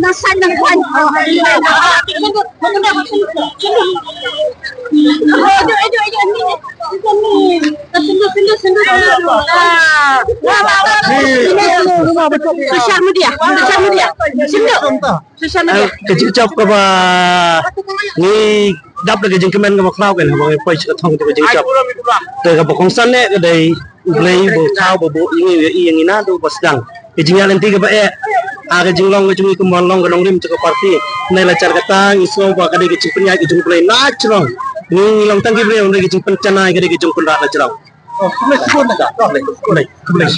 Nasaan ng kwan? Social media. Kecil cap ke ba ni dap lagi jengkemen ke makrau kan bang poi cakap tu kecil cap tu ke bokongsan ne ke dai ublei bo tau bo ini yang ina tu pasdang kecil nanti ke ba aga jinglong ke cumi ke molong ke nongrim cakap parti nai lacar kata iso ba kadai kecil penya ke jung play natural ni long tangki bre on kecil pencana ke kecil pun rat natural oh kumai